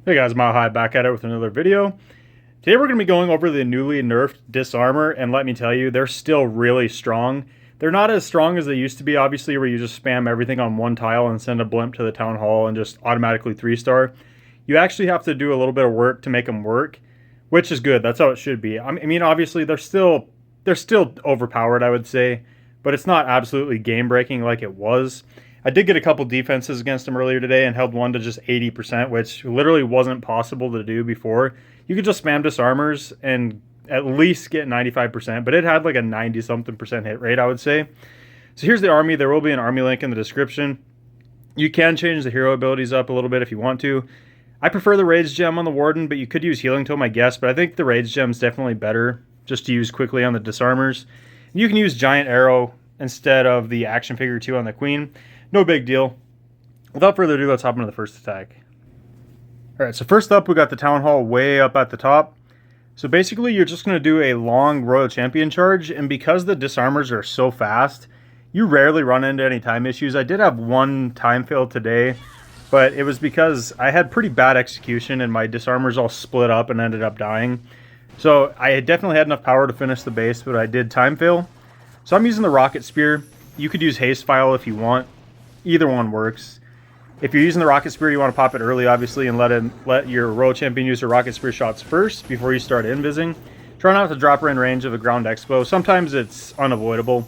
Hey guys, Mile High back at it with another video. Today we're going to be going over the newly nerfed disarmer, and let me tell you, they're still really strong. They're not as strong as they used to be, obviously, where you just spam everything on one tile and send a blimp to the town hall and just automatically 3-star. You actually have to do a little bit of work to make them work, which is good. That's how it should be. I mean, obviously, they're still overpowered, I would say, but it's not absolutely game-breaking like it was. I did get a couple defenses against him earlier today and held one to just 80%, which literally wasn't possible to do before. You could just spam disarmers and at least get 95%, but it had like a 90-something% hit rate, I would say. So here's the army. There will be an army link in the description. You can change the hero abilities up a little bit if you want to. I prefer the Rage Gem on the Warden, but you could use Healing Tome, I guess, but I think the Rage Gem's definitely better just to use quickly on the disarmers. You can use Giant Arrow instead of the action figure 2 on the Queen. No big deal. Without further ado, let's hop into the first attack. Alright, so first up, we got the Town Hall way up at the top. So basically, you're just going to do a long Royal Champion charge, and because the disarmers are so fast, you rarely run into any time issues. I did have one time fail today, but it was because I had pretty bad execution, and my disarmers all split up and ended up dying. So I definitely had enough power to finish the base, but I did time fail. So I'm using the Rocket Spear. You could use Haste File if you want. Either one works. If you're using the Rocket Spear, you want to pop it early, obviously, and let your Royal Champion use her Rocket Spear shots first before you start invising. Try not to drop her in range of a ground expo. Sometimes it's unavoidable,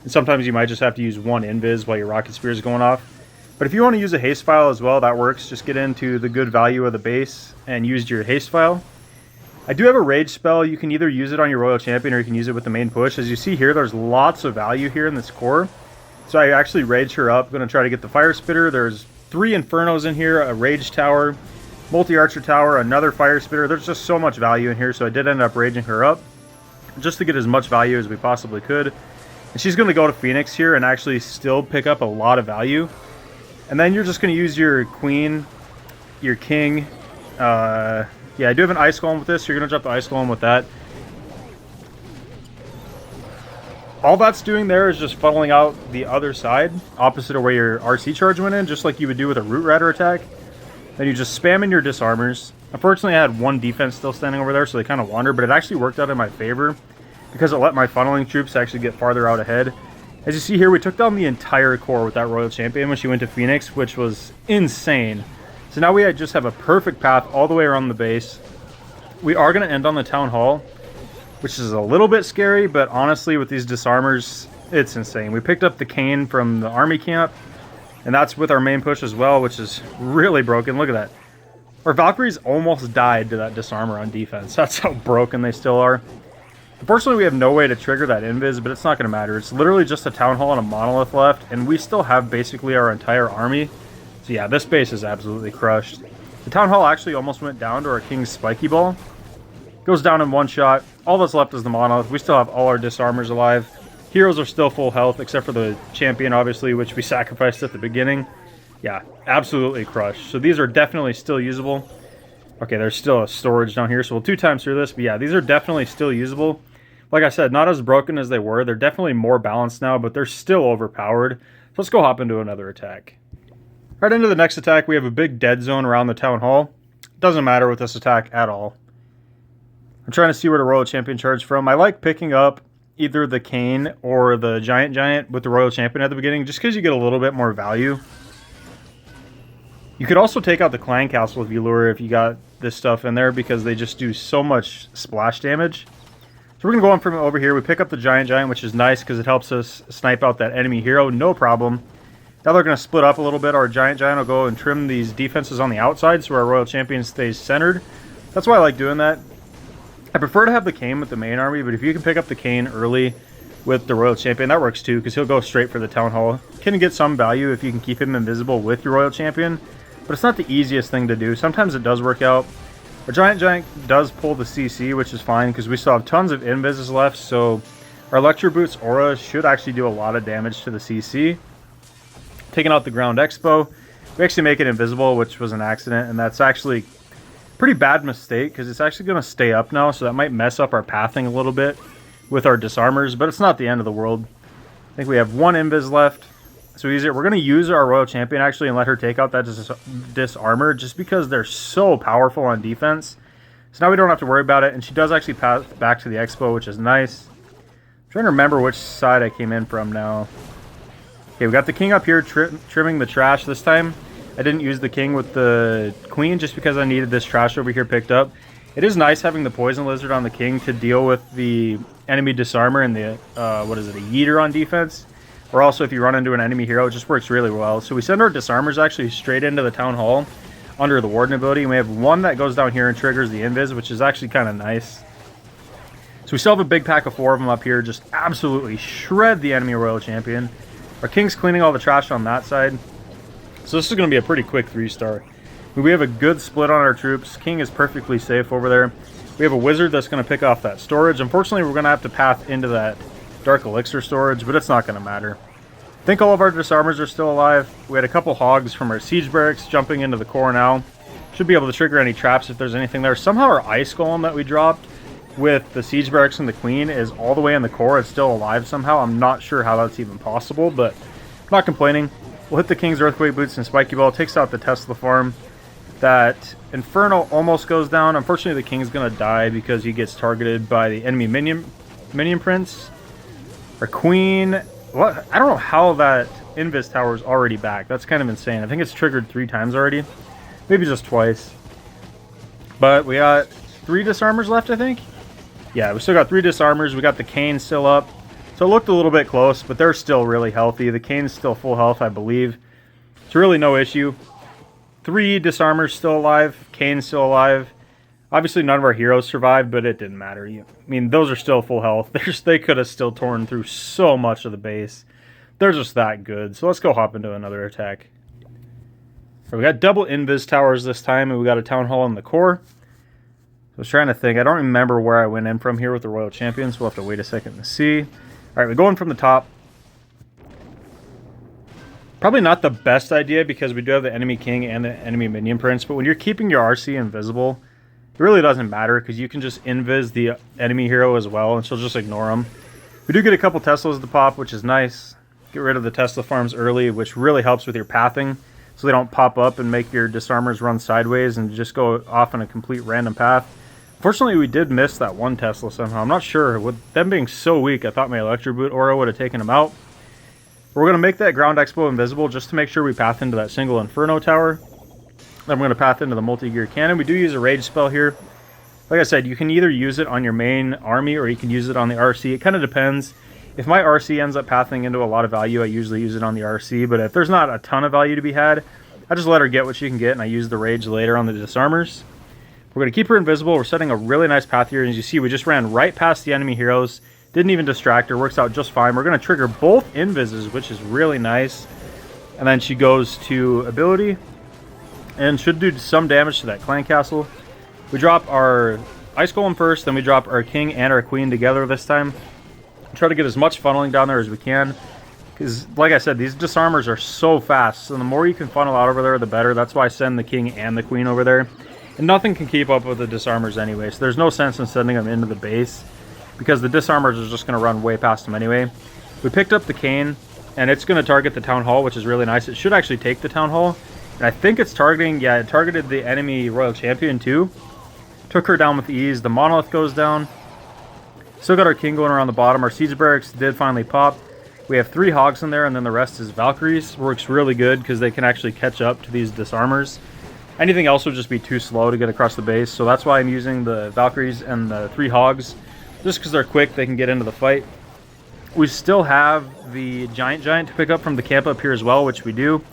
and sometimes you might just have to use one invis while your Rocket Spear is going off. But if you want to use a Haste File as well, that works. Just get into the good value of the base and use your Haste File. I do have a Rage spell. You can either use it on your Royal Champion or you can use it with the main push. As you see here, there's lots of value here in this core. So I actually rage her up. I'm going to try to get the Fire Spitter. There's 3 Infernos in here, a Rage Tower, Multi-Archer Tower, another Fire Spitter. There's just so much value in here, so I did end up raging her up just to get as much value as we possibly could. And she's going to go to Phoenix here and actually still pick up a lot of value. And then you're just going to use your Queen, your King. Yeah, I do have an Ice Golem with this, so you're going to drop the Ice Golem with that. All that's doing there is just funneling out the other side, opposite of where your RC charge went in, just like you would do with a Root Rider attack. Then you just spam in your disarmers. Unfortunately, I had one defense still standing over there, so they kind of wander, but it actually worked out in my favor because it let my funneling troops actually get farther out ahead. As you see here, we took down the entire core with that Royal Champion when she went to Phoenix, which was insane. So now we just have a perfect path all the way around the base. We are going to end on the Town Hall, which is a little bit scary, but honestly, with these disarmers, it's insane. We picked up the Kane from the army camp, and that's with our main push as well, which is really broken. Look at that. Our Valkyries almost died to that disarmer on defense. That's how broken they still are. Unfortunately, we have no way to trigger that invis, but it's not going to matter. It's literally just a Town Hall and a Monolith left, and we still have basically our entire army. So yeah, this base is absolutely crushed. The Town Hall actually almost went down to our King's Spiky Ball. Goes down in one shot. All that's left is the Monolith. We still have all our disarmers alive. Heroes are still full health, except for the Champion, obviously, which we sacrificed at the beginning. Yeah, absolutely crushed. So these are definitely still usable. Okay, there's still a storage down here, so we'll 2 times through this. But yeah, these are definitely still usable. Like I said, not as broken as they were. They're definitely more balanced now, but they're still overpowered. So let's go hop into another attack. Right into the next attack, we have a big dead zone around the Town Hall. Doesn't matter with this attack at all. I'm trying to see where the Royal Champion charged from. I like picking up either the Kane or the Giant with the Royal Champion at the beginning, just because you get a little bit more value. You could also take out the Clan Castle if you lure if you got this stuff in there, because they just do so much splash damage. So we're going to go on from over here. We pick up the Giant, which is nice because it helps us snipe out that enemy hero, no problem. Now they're going to split up a little bit. Our Giant will go and trim these defenses on the outside so our Royal Champion stays centered. That's why I like doing that. I prefer to have the Kane with the main army, but if you can pick up the Kane early with the Royal Champion, that works too, because he'll go straight for the Town Hall. Can get some value if you can keep him invisible with your Royal Champion, but it's not the easiest thing to do. Sometimes it does work out. Our Giant does pull the CC, which is fine, because we still have tons of invises left, so our Electro Boot's aura should actually do a lot of damage to the CC. Taking out the Ground Expo, we actually make it invisible, which was an accident, and that's actually pretty bad mistake because it's actually going to stay up now, so that might mess up our pathing a little bit with our disarmers, but it's not the end of the world. I think we have 1 invis left. so easier. We're going to use our Royal Champion actually and let her take out that disarmer just because they're so powerful on defense. So now we don't have to worry about it. And she does actually pass back to the expo, which is nice. I'm trying to remember which side I came in from now. Okay, we got the king up here trimming the trash this time. I didn't use the king with the queen just because I needed this trash over here picked up. It is nice having the poison lizard on the king to deal with the enemy disarmer and the, what is it, a yeeter on defense. Or also if you run into an enemy hero, it just works really well. So we send our disarmers actually straight into the town hall under the warden ability. And we have one that goes down here and triggers the invis, which is actually kind of nice. So we still have a big pack of 4 of them up here. Just absolutely shred the enemy royal champion. Our king's cleaning all the trash on that side. So this is going to be a pretty quick 3-star. We have a good split on our troops. King is perfectly safe over there. We have a wizard that's going to pick off that storage. Unfortunately, we're going to have to path into that dark elixir storage, but it's not going to matter. I think all of our disarmers are still alive. We had a couple hogs from our siege barracks jumping into the core now. Should be able to trigger any traps if there's anything there. Somehow our ice golem that we dropped with the siege barracks and the queen is all the way in the core. It's still alive somehow. I'm not sure how that's even possible, but I'm not complaining. We'll hit the king's earthquake boots and spiky ball. Takes out the Tesla farm. That Inferno almost goes down. Unfortunately, the king's going to die because he gets targeted by the enemy minion prince. Our queen... What? I don't know how that Invis tower is already back. That's kind of insane. I think it's triggered 3 times already. Maybe just twice. But we got 3 disarmers left, I think. Yeah, we still got 3 disarmers. We got the Kane still up. So it looked a little bit close, but they're still really healthy. The Kane's still full health, I believe. It's really no issue. 3 disarmers still alive. Kane's still alive. Obviously, none of our heroes survived, but it didn't matter. I mean, those are still full health. They could have still torn through so much of the base. They're just that good. So let's go hop into another attack. So we got double invis towers this time, and we got a town hall in the core. I was trying to think. I don't remember where I went in from here with the Royal Champions. We'll have to wait a second to see. All right, we're going from the top. Probably not the best idea because we do have the enemy king and the enemy minion prince, but when you're keeping your RC invisible, it really doesn't matter because you can just invis the enemy hero as well and she'll just ignore them. We do get a couple Teslas to pop, which is nice. Get rid of the Tesla farms early, which really helps with your pathing so they don't pop up and make your disarmers run sideways and just go off on a complete random path. Fortunately, we did miss that one Tesla somehow. I'm not sure. With them being so weak, I thought my Electroboot aura would have taken them out. We're going to make that ground expo invisible just to make sure we path into that single Inferno tower. Then we're going to path into the multi-gear cannon. We do use a rage spell here. Like I said, you can either use it on your main army or you can use it on the RC. It kind of depends. If my RC ends up pathing into a lot of value, I usually use it on the RC. But if there's not a ton of value to be had, I just let her get what she can get and I use the rage later on the disarmers. We're going to keep her invisible. We're setting a really nice path here. As you see, we just ran right past the enemy heroes. Didn't even distract her. Works out just fine. We're going to trigger both invises, which is really nice. And then she goes to ability. And should do some damage to that clan castle. We drop our ice golem first, then we drop our king and our queen together this time. Try to get as much funneling down there as we can. Because, like I said, these disarmers are so fast. So the more you can funnel out over there, the better. That's why I send the king and the queen over there. And nothing can keep up with the disarmers anyway. So there's no sense in sending them into the base. Because the disarmers are just going to run way past them anyway. We picked up the cane. And it's going to target the town hall, which is really nice. It should actually take the town hall. And I think it's targeting, yeah, it targeted the enemy royal champion too. Took her down with ease. The monolith goes down. Still got our king going around the bottom. Our siege barracks did finally pop. We have 3 hogs in there, and then the rest is Valkyries. Works really good because they can actually catch up to these disarmers. Anything else would just be too slow to get across the base. So that's why I'm using the Valkyries and the 3 hogs. Just because they're quick, they can get into the fight. We still have the giant to pick up from the camp up here as well, which we do.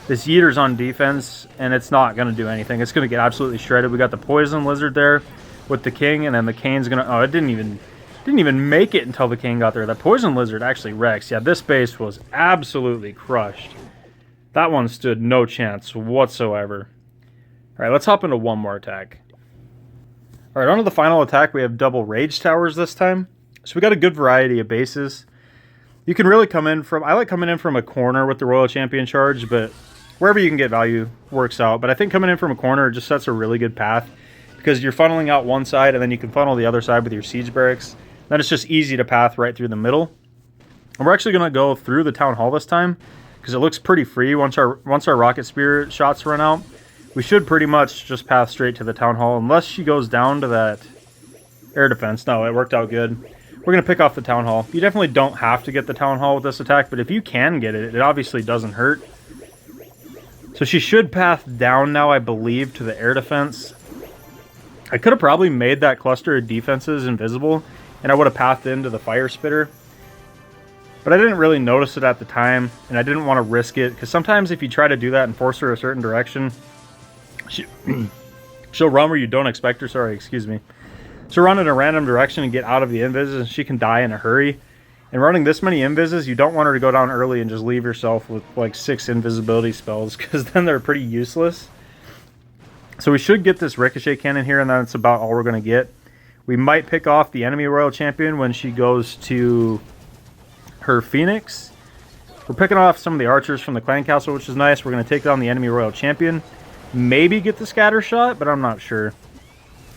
This yeeter's on defense, and it's not going to do anything. It's going to get absolutely shredded. We got the poison lizard there with the king, and then the kane's going to... Oh, it didn't even make it until the king got there. That poison lizard actually wrecks. Yeah, this base was absolutely crushed. That one stood no chance whatsoever. All right, let's hop into one more attack. All right, on to the final attack. We have double rage towers this time. So we got a good variety of bases. You can really come in from... I like coming in from a corner with the Royal Champion charge, but wherever you can get value works out. But I think coming in from a corner just sets a really good path because you're funneling out one side and then you can funnel the other side with your siege barracks. Then it's just easy to path right through the middle. And we're actually going to go through the town hall this time because it looks pretty free. Once our rocket spear shots run out, we should pretty much just path straight to the town hall, unless she goes down to that air defense. No, it worked out good. We're going to pick off the town hall. You definitely don't have to get the town hall with this attack, but if you can get it, it obviously doesn't hurt. So she should path down now, I believe, to the air defense. I could have probably made that cluster of defenses invisible, and I would have pathed into the fire spitter. But I didn't really notice it at the time, and I didn't want to risk it, because sometimes if you try to do that and force her a certain direction, she'll run where you don't expect her. Sorry, excuse me. So run in a random direction and get out of the invises, and she can die in a hurry. And running this many invises, you don't want her to go down early and just leave yourself with like 6 invisibility spells, because then they're pretty useless. So we should get this ricochet cannon here, and that's about all we're going to get. We might pick off the enemy royal champion when she goes to her phoenix. We're picking off some of the archers from the clan castle, which is nice. We're going to take down the enemy royal champion. Maybe get the scatter shot, but I'm not sure.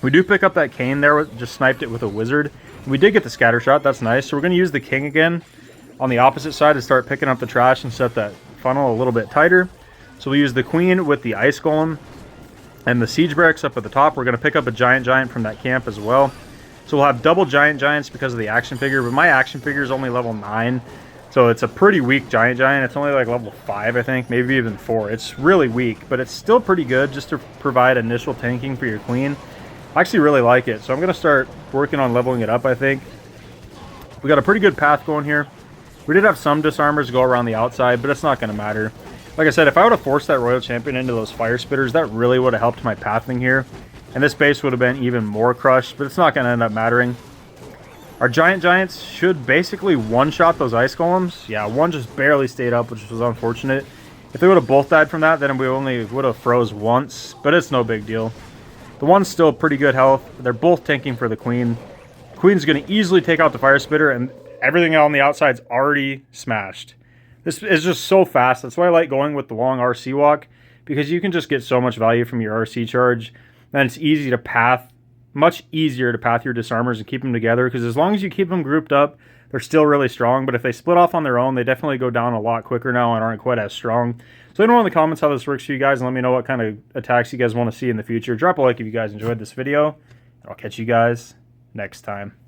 We do pick up that kane there, just sniped it with a wizard. We did get the scatter shot, that's nice. So we're going to use the king again on the opposite side to start picking up the trash and set that funnel a little bit tighter. So we use the queen with the ice golem and the siege barracks up at the top. We're going to pick up a giant from that camp as well. So we'll have double giants because of the action figure, but my action figure is only level 9. So it's a pretty weak giant. It's only like level 5, I think, maybe even 4. It's really weak, but it's still pretty good just to provide initial tanking for your queen. I actually really like it, so I'm going to start working on leveling it up, I think. We got a pretty good path going here. We did have some disarmers go around the outside, but it's not going to matter. Like I said, if I would have forced that royal champion into those fire spitters, that really would have helped my pathing here. And this base would have been even more crushed, but it's not going to end up mattering. Our giants should basically one-shot those ice golems. Yeah, one just barely stayed up, which was unfortunate. If they would have both died from that, then we only would have froze once, but it's no big deal. The one's still pretty good health. They're both tanking for the queen. Queen's going to easily take out the fire spitter, and everything on the outside's already smashed. This is just so fast. That's why I like going with the long RC walk, because you can just get so much value from your RC charge. And it's easy to path, much easier to path your disarmers and keep them together, because as long as you keep them grouped up, they're still really strong. But if they split off on their own, they definitely go down a lot quicker now and aren't quite as strong. So let me know in the comments how this works for you guys, and let me know what kind of attacks you guys want to see in the future. Drop a like if you guys enjoyed this video. I'll catch you guys next time.